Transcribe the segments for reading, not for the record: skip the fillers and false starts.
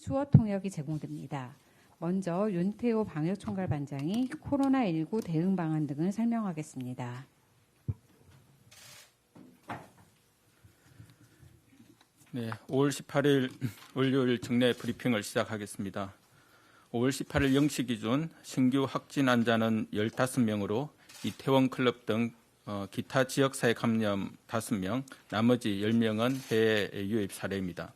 수어 통역이 제공됩니다. 먼저 윤태호 방역총괄반장이 코로나19 대응 방안 등을 설명하겠습니다. 네, 5월 18일 월요일 정례 브리핑을 시작하겠습니다. 5월 18일 0시 기준 신규 확진 환자는 15명으로 이태원 클럽 등 기타 지역사회 감염 5명, 나머지 10명은 해외 유입 사례입니다.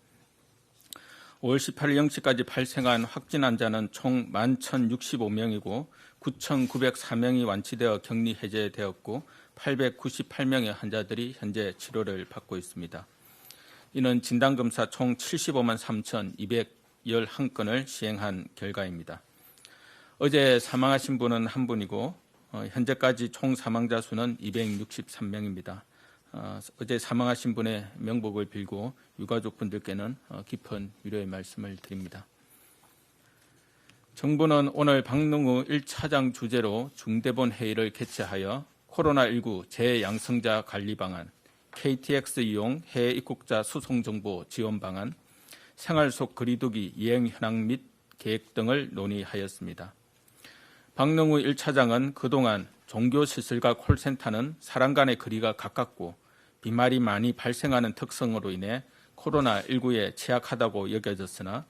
5월 18일 0시까지 발생한 확진 환자는 총 11,065명이고 9,904명이 완치되어 격리 해제되었고 898명의 환자들이 현재 치료를 받고 있습니다. 이는 진단검사 총 75만 3,211건을 시행한 결과입니다. 어제 사망하신 분은 한 분이고 현재까지 총 사망자 수는 263명입니다. 어제 사망하신 분의 명복을 빌고 유가족분들께는 깊은 위로의 말씀을 드립니다. 정부는 오늘 박능우 1차장 주재로 중대본 회의를 개최하여 코로나19 재양성자 관리 방안, KTX 이용 해외 입국자 수송 정보 지원 방안, 생활 속 거리두기 이행 현황 및 계획 등을 논의하였습니다. 박능우 1차장은 그동안 종교시설과 콜센터는 사람 간의 거리가 가깝고 비말이 많이 발생하는 특성으로 인해 코로나19에 취약하다고 여겨졌으나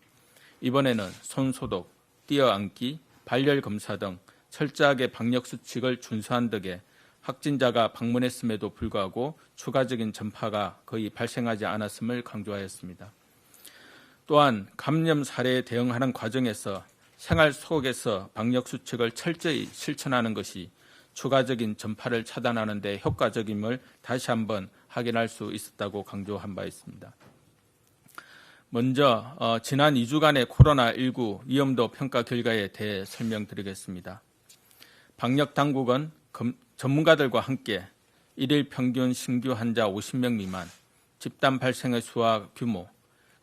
이번에는 손소독, 뛰어앉기, 발열 검사 등 철저하게 방역수칙을 준수한 덕에 확진자가 방문했음에도 불구하고 추가적인 전파가 거의 발생하지 않았음을 강조하였습니다. 또한 감염 사례에 대응하는 과정에서 생활 속에서 방역수칙을 철저히 실천하는 것이 추가적인 전파를 차단하는 데 효과적임을 다시 한번 확인할 수 있었다고 강조한 바 있습니다. 먼저 지난 2주간의 코로나19 위험도 평가 결과에 대해 설명드리겠습니다. 방역당국은 전문가들과 함께 일일 평균 신규 환자 50명 미만, 집단 발생의 수와 규모,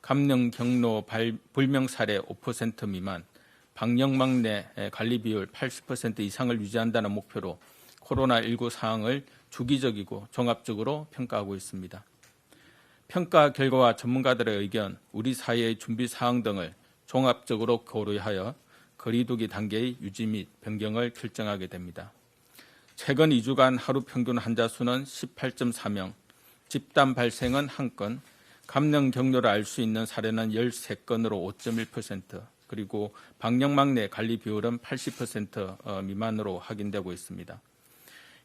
감염 경로 불명 사례 5% 미만, 방역망 내 관리 비율 80% 이상을 유지한다는 목표로 코로나19 상황을 주기적이고 종합적으로 평가하고 있습니다. 평가 결과와 전문가들의 의견, 우리 사회의 준비 사항 등을 종합적으로 고려하여 거리두기 단계의 유지 및 변경을 결정하게 됩니다. 최근 2주간 하루 평균 환자 수는 18.4명, 집단 발생은 1건, 감염 경로를 알 수 있는 사례는 13건으로 5.1%, 그리고 방역망 내 관리 비율은 80% 미만으로 확인되고 있습니다.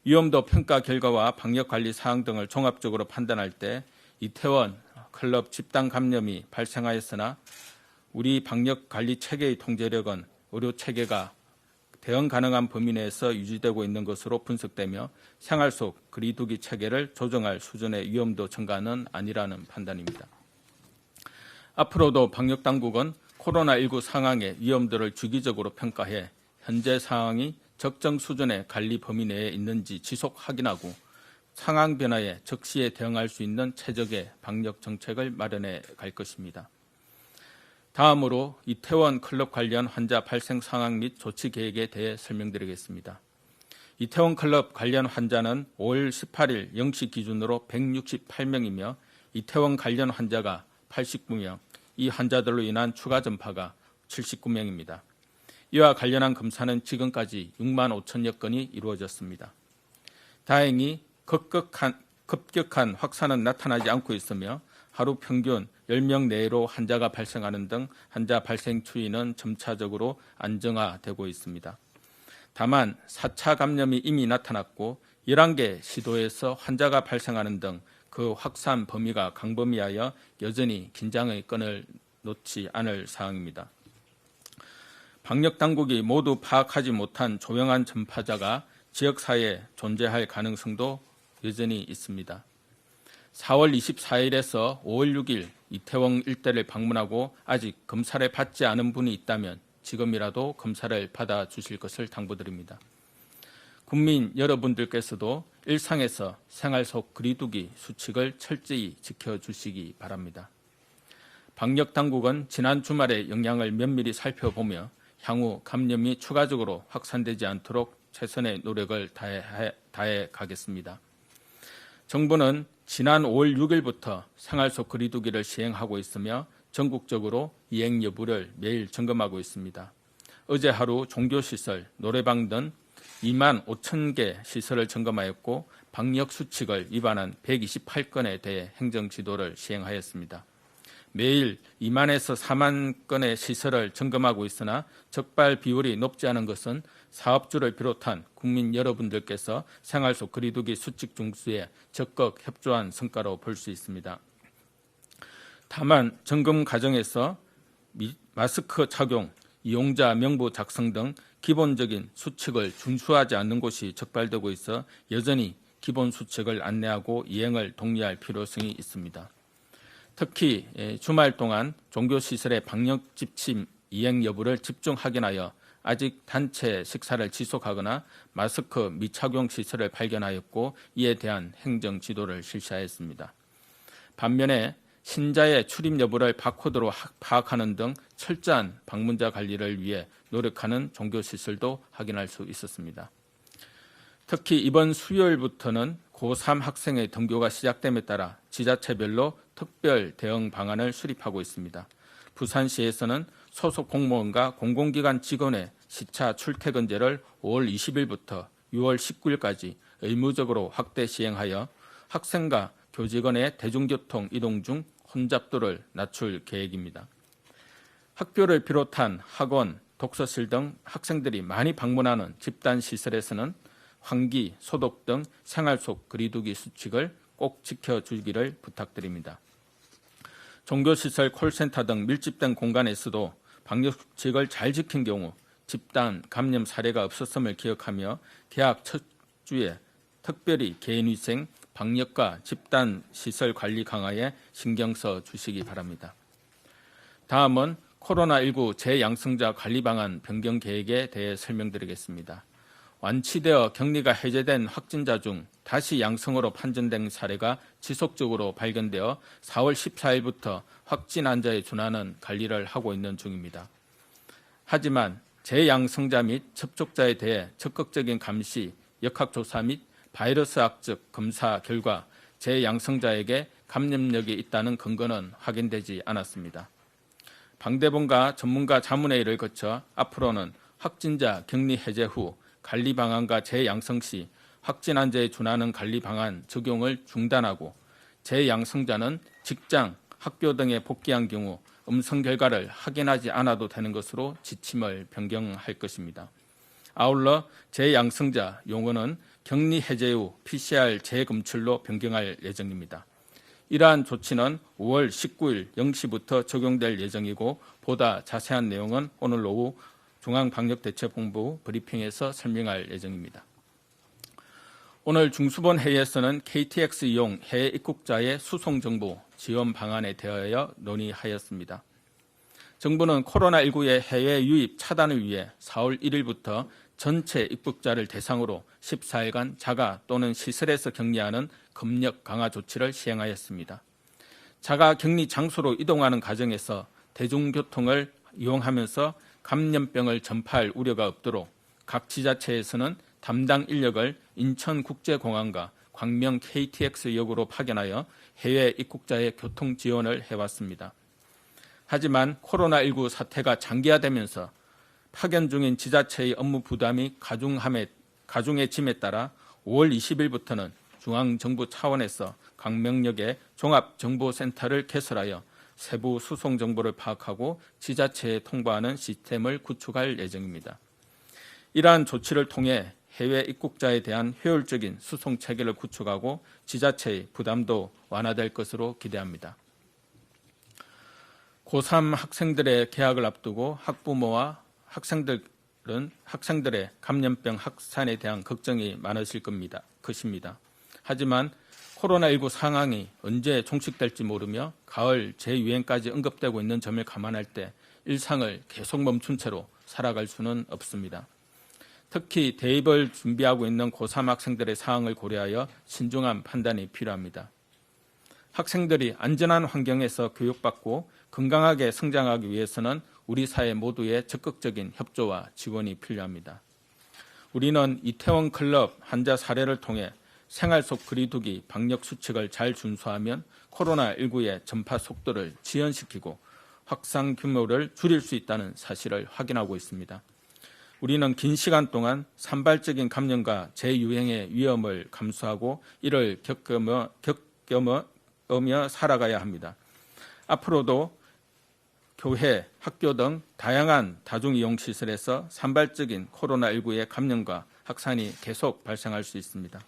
위험도 평가 결과와 방역관리 사항 등을 종합적으로 판단할 때 이태원 클럽 집단 감염이 발생하였으나 우리 방역관리 체계의 통제력은 의료 체계가 대응 가능한 범위 내에서 유지되고 있는 것으로 분석되며 생활 속 거리두기 체계를 조정할 수준의 위험도 증가는 아니라는 판단입니다. 앞으로도 방역당국은 코로나19 상황의 위험도를 주기적으로 평가해 현재 상황이 적정 수준의 관리 범위 내에 있는지 지속 확인하고 상황 변화에 적시에 대응할 수 있는 최적의 방역 정책을 마련해 갈 것입니다. 다음으로 이태원 클럽 관련 환자 발생 상황 및 조치 계획에 대해 설명드리겠습니다. 이태원 클럽 관련 환자는 5월 18일 0시 기준으로 168명이며 이태원 관련 환자가 89명, 이 환자들로 인한 추가 전파가 79명입니다. 이와 관련한 검사는 지금까지 6만 5천여 건이 이루어졌습니다. 다행히 급격한 확산은 나타나지 않고 있으며 하루 평균 10명 내외로 환자가 발생하는 등 환자 발생 추이는 점차적으로 안정화되고 있습니다. 다만 4차 감염이 이미 나타났고 11개 시도에서 환자가 발생하는 등 그 확산 범위가 광범위하여 여전히 긴장의 끈을 놓지 않을 사항입니다. 방역당국이 모두 파악하지 못한 조용한 전파자가 지역사회에 존재할 가능성도 여전히 있습니다. 4월 24일에서 5월 6일 이태원 일대를 방문하고 아직 검사를 받지 않은 분이 있다면 지금이라도 검사를 받아주실 것을 당부드립니다. 국민 여러분들께서도 일상에서 생활 속 거리두기 수칙을 철저히 지켜주시기 바랍니다. 방역당국은 지난 주말의 영향을 면밀히 살펴보며 향후 감염이 추가적으로 확산되지 않도록 최선의 노력을 다해 가겠습니다. 정부는 지난 5월 6일부터 생활 속 거리두기를 시행하고 있으며 전국적으로 이행 여부를 매일 점검하고 있습니다. 어제 하루 종교시설, 노래방 등 2만 5천 개 시설을 점검하였고 방역수칙을 위반한 128건에 대해 행정지도를 시행하였습니다. 매일 2만에서 4만 건의 시설을 점검하고 있으나 적발 비율이 높지 않은 것은 사업주를 비롯한 국민 여러분들께서 생활 속 거리두기 수칙 준수에 적극 협조한 성과로 볼 수 있습니다. 다만 점검 과정에서 마스크 착용, 이용자 명부 작성 등 기본적인 수칙을 준수하지 않는 곳이 적발되고 있어 여전히 기본 수칙을 안내하고 이행을 독려할 필요성이 있습니다. 특히 주말 동안 종교시설의 방역 지침 이행 여부를 집중 확인하여 아직 단체 식사를 지속하거나 마스크 미착용 시설을 발견하였고 이에 대한 행정 지도를 실시하였습니다. 반면에 신자의 출입 여부를 바코드로 파악하는 등 철저한 방문자 관리를 위해 노력하는 종교시설도 확인할 수 있었습니다. 특히 이번 수요일부터는 고3 학생의 등교가 시작됨에 따라 지자체별로 특별 대응 방안을 수립하고 있습니다. 부산시에서는 소속 공무원과 공공기관 직원의 시차 출퇴근제를 5월 20일부터 6월 19일까지 의무적으로 확대 시행하여 학생과 교직원의 대중교통 이동 중 혼잡도를 낮출 계획입니다. 학교를 비롯한 학원, 독서실 등 학생들이 많이 방문하는 집단시설에서는 환기, 소독 등 생활 속 거리두기 수칙을 꼭 지켜주기를 부탁드립니다. 종교시설, 콜센터 등 밀집된 공간에서도 방역수칙을 잘 지킨 경우 집단 감염 사례가 없었음을 기억하며 개학 첫 주에 특별히 개인위생, 방역과 집단시설 관리 강화에 신경 써 주시기 바랍니다. 다음은 코로나19 재양성자 관리 방안 변경 계획에 대해 설명드리겠습니다. 완치되어 격리가 해제된 확진자 중 다시 양성으로 판정된 사례가 지속적으로 발견되어 4월 14일부터 확진 환자에 준하는 관리를 하고 있는 중입니다. 하지만 재양성자 및 접촉자에 대해 적극적인 감시, 역학조사 및 바이러스 학적 검사 결과 재양성자에게 감염력이 있다는 근거는 확인되지 않았습니다. 방대본과 전문가 자문회의를 거쳐 앞으로는 확진자 격리 해제 후 관리 방안과 재양성 시 확진 환자에 준하는 관리 방안 적용을 중단하고 재양성자는 직장, 학교 등에 복귀한 경우 음성 결과를 확인하지 않아도 되는 것으로 지침을 변경할 것입니다. 아울러 재양성자 용어는 격리 해제 후 PCR 재검출로 변경할 예정입니다. 이러한 조치는 5월 19일 0시부터 적용될 예정이고 보다 자세한 내용은 오늘 오후 중앙방역대책본부 브리핑에서 설명할 예정입니다. 오늘 중수본 회의에서는 KTX 이용 해외 입국자의 수송 정보 지원 방안에 대하여 논의하였습니다. 정부는 코로나19의 해외 유입 차단을 위해 4월 1일부터 전체 입국자를 대상으로 14일간 자가 또는 시설에서 격리하는 검역 강화 조치를 시행하였습니다. 자가 격리 장소로 이동하는 과정에서 대중교통을 이용하면서 감염병을 전파할 우려가 없도록 각 지자체에서는 담당 인력을 인천국제공항과 광명 KTX역으로 파견하여 해외 입국자의 교통 지원을 해왔습니다. 하지만 코로나19 사태가 장기화되면서 파견 중인 지자체의 업무 부담이 가중해짐에 따라 5월 20일부터는 중앙정부 차원에서 광명역에 종합정보센터를 개설하여 세부 수송 정보를 파악하고 지자체에 통보하는 시스템을 구축할 예정입니다. 이러한 조치를 통해 해외 입국자에 대한 효율적인 수송 체계를 구축하고 지자체의 부담도 완화될 것으로 기대합니다. 고3 학생들의 개학을 앞두고 학부모와 학생들은 학생들의 감염병 확산에 대한 걱정이 많으실 것입니다. 하지만 코로나19 상황이 언제 종식될지 모르며 가을 재유행까지 언급되고 있는 점을 감안할 때 일상을 계속 멈춘 채로 살아갈 수는 없습니다. 특히 대입을 준비하고 있는 고3 학생들의 상황을 고려하여 신중한 판단이 필요합니다. 학생들이 안전한 환경에서 교육받고 건강하게 성장하기 위해서는 우리 사회 모두의 적극적인 협조와 지원이 필요합니다. 우리는 이태원 클럽 환자 사례를 통해 생활 속 거리두기 방역 수칙을 잘 준수하면 코로나19의 전파 속도를 지연시키고 확산 규모를 줄일 수 있다는 사실을 확인하고 있습니다. 우리는 긴 시간 동안 산발적인 감염과 재유행의 위험을 감수하고 이를 겪으며 살아가야 합니다. 앞으로도 교회, 학교 등 다양한 다중이용시설에서 산발적인 코로나19의 감염과 확산이 계속 발생할 수 있습니다.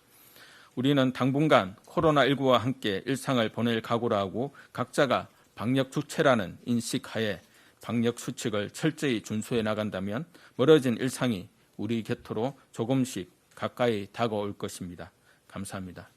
우리는 당분간 코로나19와 함께 일상을 보낼 각오로 하고 각자가 방역 주체라는 인식하에 방역 수칙을 철저히 준수해 나간다면 멀어진 일상이 우리 곁으로 조금씩 가까이 다가올 것입니다. 감사합니다.